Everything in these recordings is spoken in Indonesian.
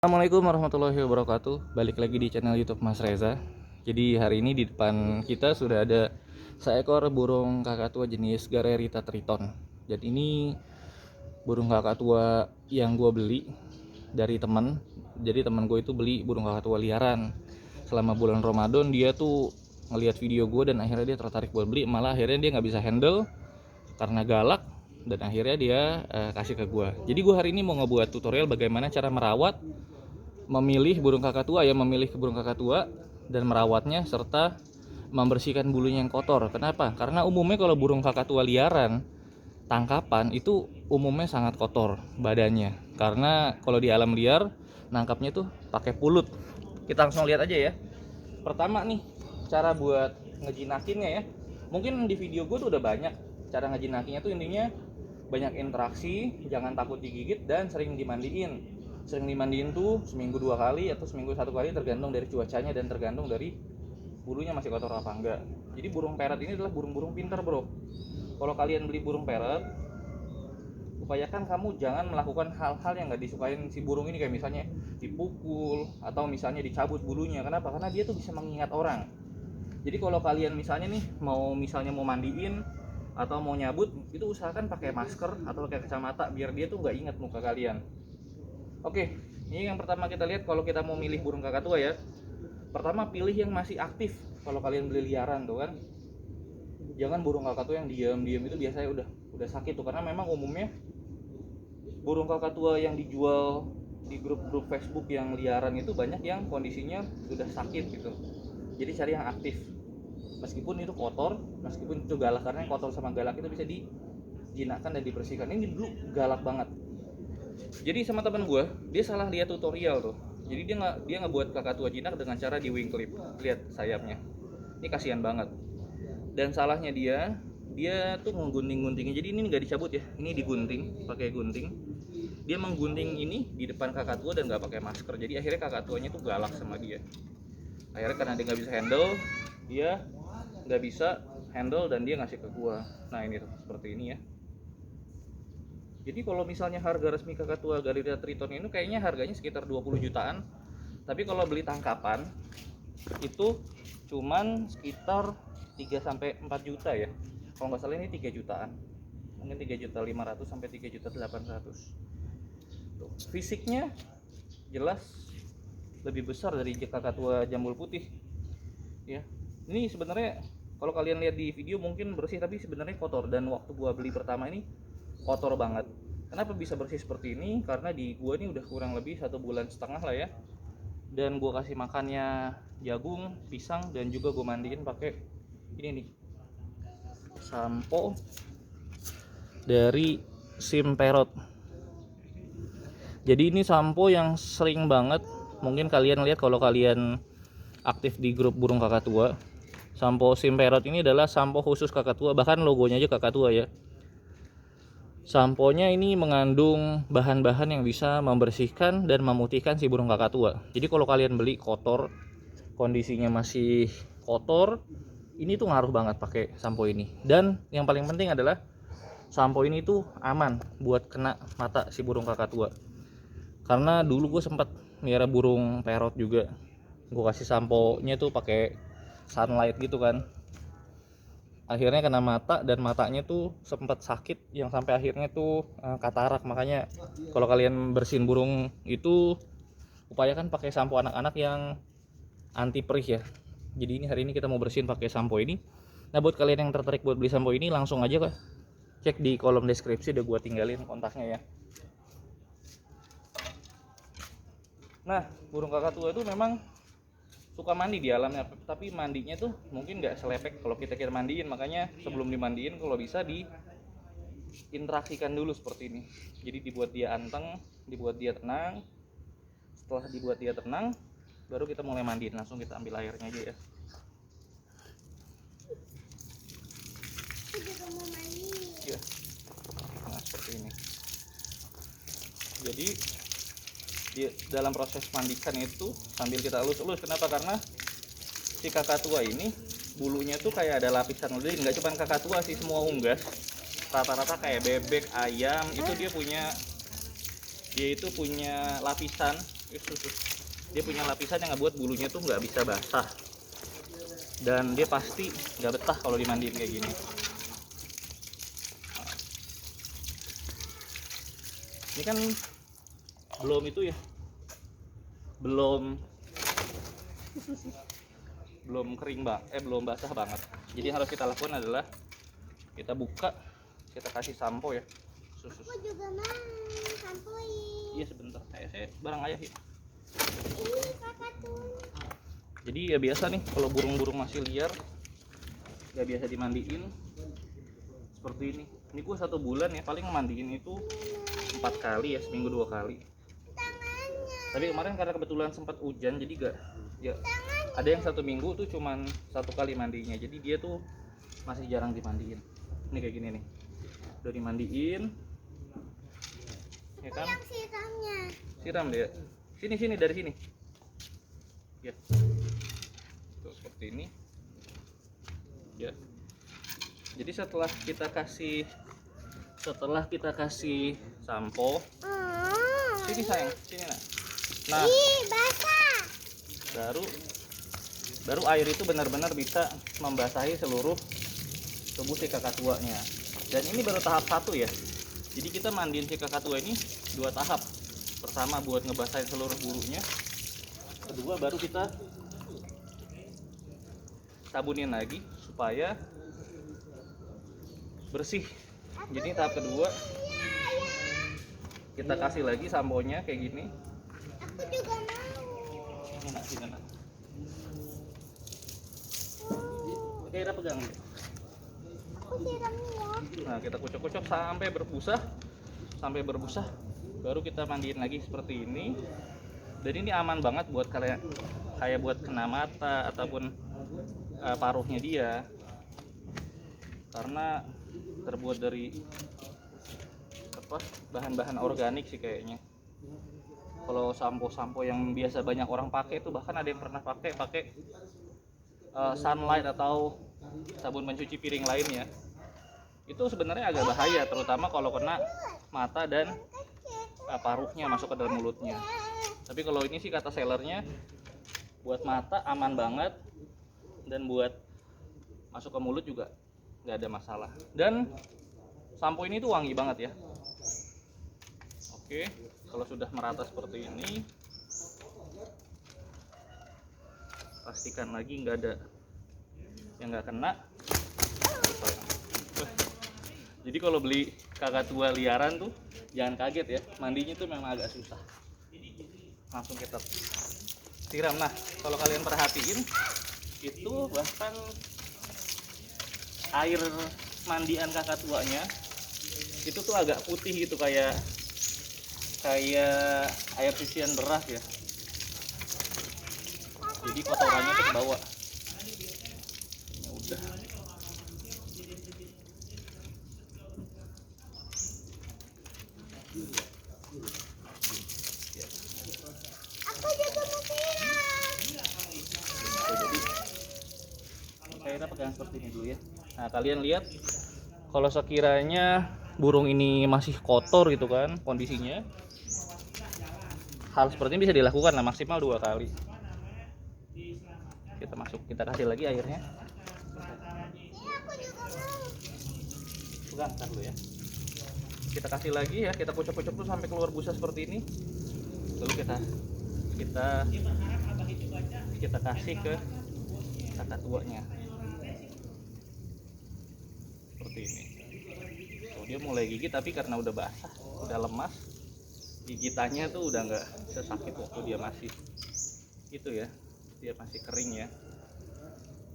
Assalamualaikum warahmatullahi wabarakatuh. Balik lagi di channel YouTube Mas Reza. Jadi hari ini di depan kita sudah ada seekor burung kakatua jenis Garerita triton. Jadi ini burung kakatua yang gue beli dari teman. Jadi teman gue itu beli burung kakatua liaran. Selama bulan Ramadan dia tuh ngelihat video gue dan akhirnya dia tertarik buat beli. Malah akhirnya dia nggak bisa handle karena galak dan akhirnya dia kasih ke gue. Jadi gue hari ini mau ngebuat tutorial bagaimana cara memilih burung kakatua dan merawatnya serta membersihkan bulunya yang kotor. Kenapa? Karena umumnya kalau burung kakatua liaran tangkapan itu umumnya sangat kotor badannya. Karena kalau di alam liar nangkapnya tuh pakai pulut. Kita langsung lihat aja ya. Pertama nih, cara buat ngejinakinnya ya. Mungkin di video gue tuh udah banyak cara ngejinakinnya tuh, intinya banyak interaksi, jangan takut digigit, dan sering dimandiin. Sering dimandiin tuh seminggu 2 kali atau seminggu 1 kali tergantung dari cuacanya dan tergantung dari bulunya masih kotor apa enggak. Jadi burung parrot ini adalah burung-burung pintar, bro. Kalau kalian beli burung parrot, upayakan kamu jangan melakukan hal-hal yang nggak disukain si burung ini, kayak misalnya dipukul atau misalnya dicabut bulunya. Kenapa? Karena dia tuh bisa mengingat orang. Jadi kalau kalian misalnya nih mau mandiin atau mau nyabut, itu usahakan pakai masker atau pakai kacamata biar dia tuh nggak ingat muka kalian. Oke, ini yang pertama kita lihat kalau kita mau milih burung kakatua ya. Pertama, pilih yang masih aktif. Kalau kalian beli liaran tuh kan, jangan burung kakatua yang diam-diam, itu biasanya udah sakit tuh. Karena memang umumnya burung kakatua yang dijual di grup-grup Facebook yang liaran itu banyak yang kondisinya sudah sakit gitu. Jadi cari yang aktif. Meskipun itu kotor, meskipun itu galak, karena yang kotor sama galak itu bisa dijinakkan dan dibersihkan. Ini dulu galak banget. Jadi sama teman gue, dia salah lihat tutorial tuh. Jadi dia nggak buat kakatua jinak dengan cara di wing clip. Lihat sayapnya. Ini kasihan banget. Dan salahnya dia tuh menggunting-guntingnya. Jadi ini nggak dicabut ya, ini digunting pakai gunting. Dia menggunting ini di depan kakatua dan nggak pakai masker. Jadi akhirnya kakatuanya tuh galak sama dia. Akhirnya karena dia nggak bisa handle, dia nggak bisa handle dan dia ngasih ke gua. Nah ini tuh seperti ini ya. Jadi kalau misalnya harga resmi kakatua Garerita triton ini kayaknya harganya sekitar 20 jutaan. Tapi kalau beli tangkapan itu cuman sekitar 3 sampai 4 juta ya. Kalau nggak salah ini 3 jutaan. Mungkin 3.500.000 sampai 3.800.000. Tuh, fisiknya jelas lebih besar dari kakatua jambul putih. Ya. Ini sebenarnya kalau kalian lihat di video mungkin bersih, tapi sebenarnya kotor. Dan waktu gua beli pertama ini kotor banget. Kenapa bisa bersih seperti ini? Karena di gua ini udah kurang lebih 1,5 bulan lah ya. Dan gua kasih makannya jagung, pisang, dan juga gua mandiin pakai ini nih, sampo dari Sim Parrot. Jadi ini sampo yang sering banget mungkin kalian lihat kalau kalian aktif di grup burung kakatua. Sampo Sim Parrot ini adalah sampo khusus kakatua, bahkan logonya aja kakatua ya. Samponya ini mengandung bahan-bahan yang bisa membersihkan dan memutihkan si burung kakatua. Jadi kalau kalian beli kotor, kondisinya masih kotor, ini tuh ngaruh banget pakai sampo ini. Dan yang paling penting adalah sampo ini tuh aman buat kena mata si burung kakatua. Karena dulu gue sempat miara burung parrot juga, gue kasih samponya tuh pakai sunlight gitu kan, akhirnya kena mata dan matanya tuh sempat sakit yang sampai akhirnya tuh katarak. Makanya kalau kalian bersihin burung itu upayakan pakai sampo anak-anak yang anti perih ya. Jadi ini hari ini kita mau bersihin pakai sampo ini. Nah buat kalian yang tertarik buat beli sampo ini, langsung aja kak cek di kolom deskripsi, udah gue tinggalin kontaknya ya. Nah burung kakatua itu memang suka mandi di alamnya, tapi mandinya tuh mungkin nggak selepek kalau kita mandiin. Makanya sebelum dimandiin kalau bisa diinteraksikan dulu seperti ini. Jadi dibuat dia anteng, dibuat dia tenang. Setelah dibuat dia tenang, baru kita mulai mandiin. Langsung kita ambil airnya aja ya. Ya. Nah seperti ini. Jadi dalam proses mandikan itu sambil kita elus-elus. Kenapa? Karena si kakatua ini bulunya tuh kayak ada lapisan. Jadi nggak cuma kakatua sih, semua unggas rata-rata kayak bebek, ayam itu dia itu punya lapisan Dia punya lapisan yang ngebuat bulunya tuh nggak bisa basah, dan dia pasti nggak betah kalau dimandiin kayak gini. Ini kan belum itu ya, belum kering belum basah banget. Jadi yang harus kita lakukan adalah kita buka, kita kasih sampo ya. Aku juga mau sampoin. Iya sebentar, saya barang ayah ya. Ini kakak tuh. Jadi ya biasa nih kalau burung-burung masih liar nggak biasa dimandiin seperti ini. Ini gua 1 bulan ya paling mandiin itu 4 kali ya, seminggu 2 kali. Tangannya. Tapi kemarin karena kebetulan sempat hujan jadi gak ya, ada yang 1 minggu tuh cuman 1 kali mandinya, jadi dia tuh masih jarang dimandiin. Ini kayak gini nih, udah dimandiin ya kan, Yang siramnya. siram dia sini dari sini ya, tuh seperti ini ya. Jadi setelah kita kasih sampo, sini sayang, sini nak. Nah, Ih, basah. baru air itu benar-benar bisa membasahi seluruh tubuh si kakatuanya. Dan ini baru tahap 1 ya. Jadi kita mandiin si kakatua ini 2 tahap. Pertama buat ngebasahin seluruh bulunya. Kedua baru kita sabunin lagi supaya bersih. Jadi tahap kedua kita kasih lagi samponya kayak gini. Aku juga mau. Ini nak, sini nak. Oke, kita pegang. Aku siramnya ya. Nah, kita kucuk-kucuk sampai berbusa, baru kita mandiin lagi seperti ini. Dan ini aman banget buat kayak buat kena mata ataupun paruhnya dia, karena terbuat dari bahan-bahan organik sih kayaknya. Kalau sampo-sampo yang biasa banyak orang pakai itu, bahkan ada yang pernah pakai Sunlight atau sabun pencuci piring lainnya, itu sebenarnya agak bahaya, terutama kalau kena mata dan paruhnya masuk ke dalam mulutnya. Tapi kalau ini sih kata sellernya buat mata aman banget, dan buat masuk ke mulut juga nggak ada masalah. Dan sampo ini tuh wangi banget ya. Oke, kalau sudah merata seperti ini, pastikan lagi nggak ada yang nggak kena. Jadi kalau beli kakatua liaran tuh jangan kaget ya, mandinya tuh memang agak susah. Langsung kita siram. Nah, kalau kalian perhatiin itu bahkan air mandian kakatuanya itu tuh agak putih gitu, kayak air cucian beras ya. Jadi kotorannya tuh ke bawah. Ya udah. Aku juga mau siram. Jadi kita pegang seperti ini dulu ya. Nah, kalian lihat kalau sekiranya burung ini masih kotor gitu kan kondisinya, hal seperti ini bisa dilakukan lah, maksimal 2 kali. Kita kasih lagi airnya. Iya, aku juga mau. Pegang ntar dulu ya. Kita kasih lagi ya, kita kucuk-kucuk tuh sampai keluar busa seperti ini. Lalu kita kasih ke kakatuanya seperti ini. Tuh, dia mulai gigit, tapi karena udah basah, udah lemas, gigitannya tuh udah nggak sesakit waktu dia masih itu ya, dia masih kering ya.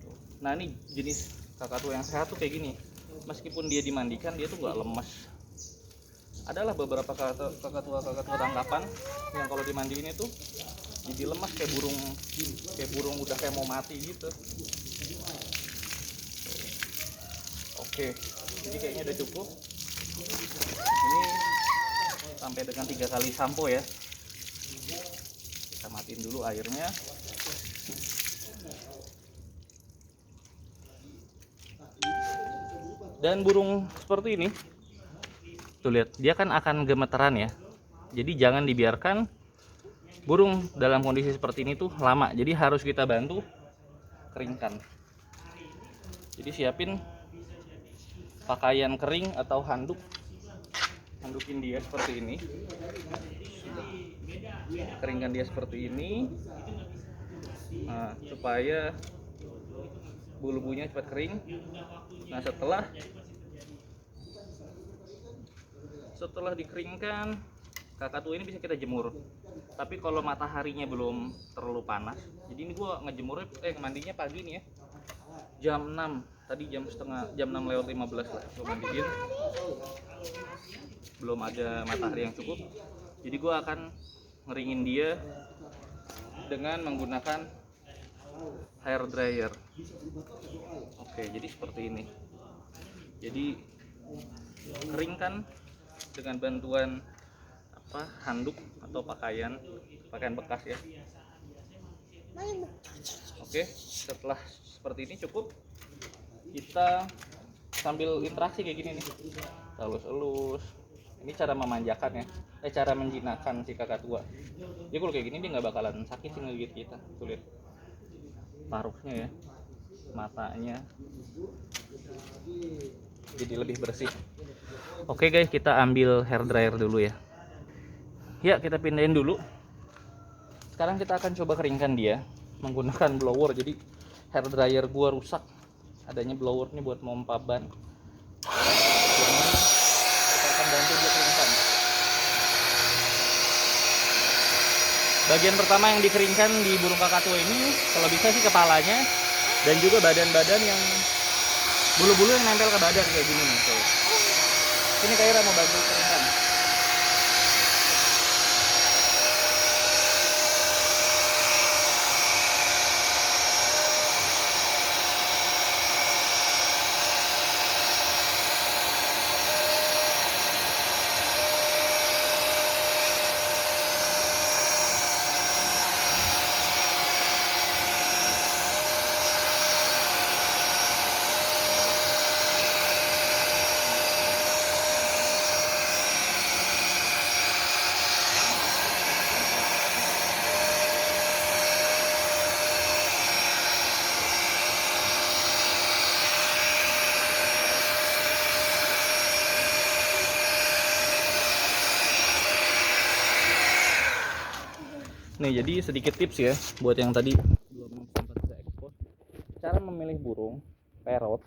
Tuh. Nah, ini jenis kakatua yang sehat tuh kayak gini. Meskipun dia dimandikan, dia tuh nggak lemas. Adalah beberapa kakatua tangkapan yang kalau dimandiin itu jadi lemas, kayak burung udah kayak mau mati gitu. Oke, jadi kayaknya udah cukup. Ini sampai dengan 3 kali sampo ya. Kita matiin dulu airnya. Dan burung seperti ini tuh lihat, dia kan akan gemeteran ya. Jadi jangan dibiarkan burung dalam kondisi seperti ini tuh lama, jadi harus kita bantu keringkan. Jadi siapin pakaian kering atau handuk, handukin dia seperti ini, keringkan dia seperti ini. Nah, supaya bulu-bulunya cepat kering. Nah, setelah dikeringkan, kakak tua ini bisa kita jemur. Tapi kalau mataharinya belum terlalu panas, jadi ini gua ngejemurnya mandinya pagi nih ya, jam 6 tadi, jam 6 lewat 15 lah gua mandiin. Belum ada matahari yang cukup, jadi gua akan ngeringin dia dengan menggunakan hair dryer. Oke, jadi seperti ini. Jadi keringkan dengan bantuan handuk atau pakaian bekas ya. Oke, setelah seperti ini cukup, kita sambil interaksi kayak gini nih, elus-elus. Ini cara memanjakan ya, cara menjinakkan si kakak tua. Jadi kalau kayak gini dia nggak bakalan sakit sih ngegigit kita. Tuh lihat paruhnya ya, matanya jadi lebih bersih. Oke guys, kita ambil hair dryer dulu ya. Ya, kita pindahin dulu. Sekarang kita akan coba keringkan dia menggunakan blower. Jadi hair dryer gua rusak, adanya blower nih buat mompa ban. Jadi kita akan bantu dia keringkan. Bagian pertama yang dikeringkan di burung kakak tua ini, kalau bisa sih kepalanya dan juga badan-badan yang bulu-bulu yang nempel ke badan kayak gini nih tuh. Sini Kaira mau bantu keringkan. Nih, jadi sedikit tips ya buat yang tadi belum sempat saya ekspos. Cara memilih burung parrot,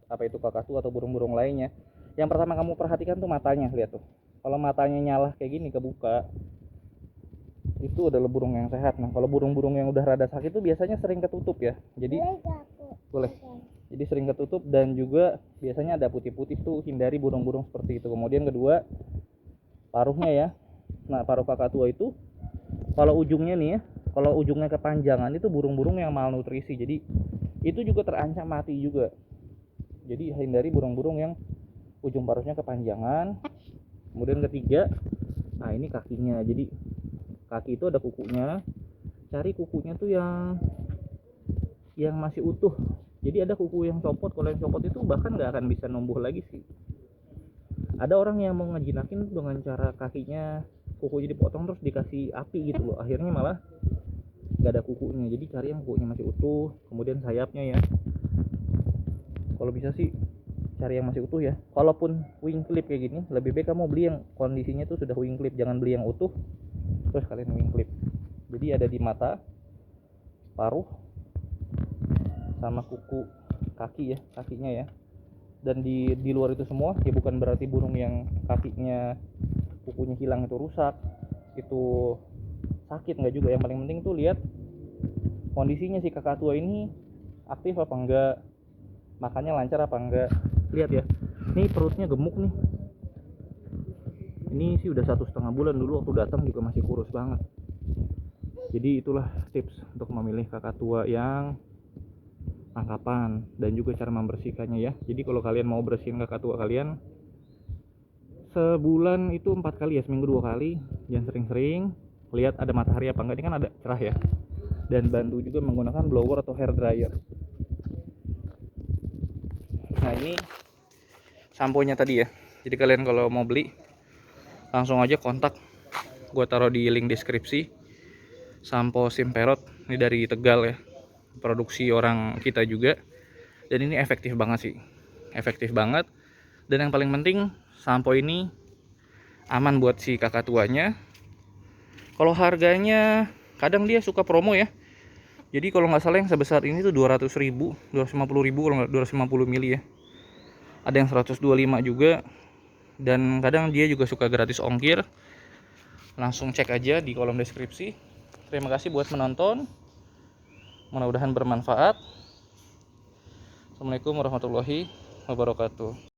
apa itu kakatu atau burung-burung lainnya. Yang pertama kamu perhatikan tuh matanya, lihat tuh. Kalau matanya nyala kayak gini kebuka, itu adalah burung yang sehat. Nah, kalau burung-burung yang udah rada sakit tuh biasanya sering ketutup ya. Jadi boleh. Jadi sering ketutup dan juga biasanya ada putih-putih tuh, hindari burung-burung seperti itu. Kemudian kedua, paruhnya ya. Nah, paruh kakatua itu kalau ujungnya nih ya, kalau ujungnya kepanjangan itu burung-burung yang malnutrisi. Jadi itu juga terancam mati juga. Jadi hindari burung-burung yang ujung paruhnya kepanjangan. Kemudian ketiga, nah ini kakinya. Jadi kaki itu ada kukunya. Cari kukunya tuh yang masih utuh. Jadi ada kuku yang copot. Kalau yang copot itu bahkan nggak akan bisa numbuh lagi sih. Ada orang yang mau ngejinakin dengan cara kakinya kukunya dipotong terus dikasih api gitu loh, akhirnya malah nggak ada kukunya. Jadi cari yang kukunya masih utuh. Kemudian sayapnya ya, kalau bisa sih cari yang masih utuh ya. Kalaupun wing clip kayak gini, lebih baik kamu beli yang kondisinya tuh sudah wing clip, jangan beli yang utuh terus kalian wing clip. Jadi ada di mata, paruh, sama kuku kaki ya, kakinya ya. Dan di luar itu semua ya bukan berarti burung yang kakinya kukunya hilang itu rusak, itu sakit, nggak juga. Yang paling penting tuh lihat kondisinya si kakak tua ini aktif apa enggak, makannya lancar apa enggak. Lihat ya, ini perutnya gemuk nih. Ini sih udah 1,5 bulan, dulu waktu datang juga masih kurus banget. Jadi itulah tips untuk memilih kakak tua yang tangkapan dan juga cara membersihkannya ya. Jadi kalau kalian mau bersihin kakak tua kalian, sebulan itu 4 kali ya, seminggu 2 kali. Jangan sering-sering. Lihat ada matahari apa enggak, ini kan ada cerah ya. Dan bantu juga menggunakan blower atau hair dryer. Nah ini sampo-nya tadi ya. Jadi kalian kalau mau beli langsung aja kontak, gue taruh di link deskripsi. sampo Simperot. Ini dari Tegal ya, produksi orang kita juga, dan ini efektif banget sih, efektif banget. Dan yang paling penting, sampo ini aman buat si kakak tuanya. Kalau harganya kadang dia suka promo ya, jadi kalau nggak salah yang sebesar ini tuh 200.000, 250.000 kalau nggak, 250 mili ya. Ada yang 125 juga, dan kadang dia juga suka gratis ongkir. Langsung cek aja di kolom deskripsi. Terima kasih buat menonton, mudah-mudahan bermanfaat. Assalamualaikum warahmatullahi wabarakatuh.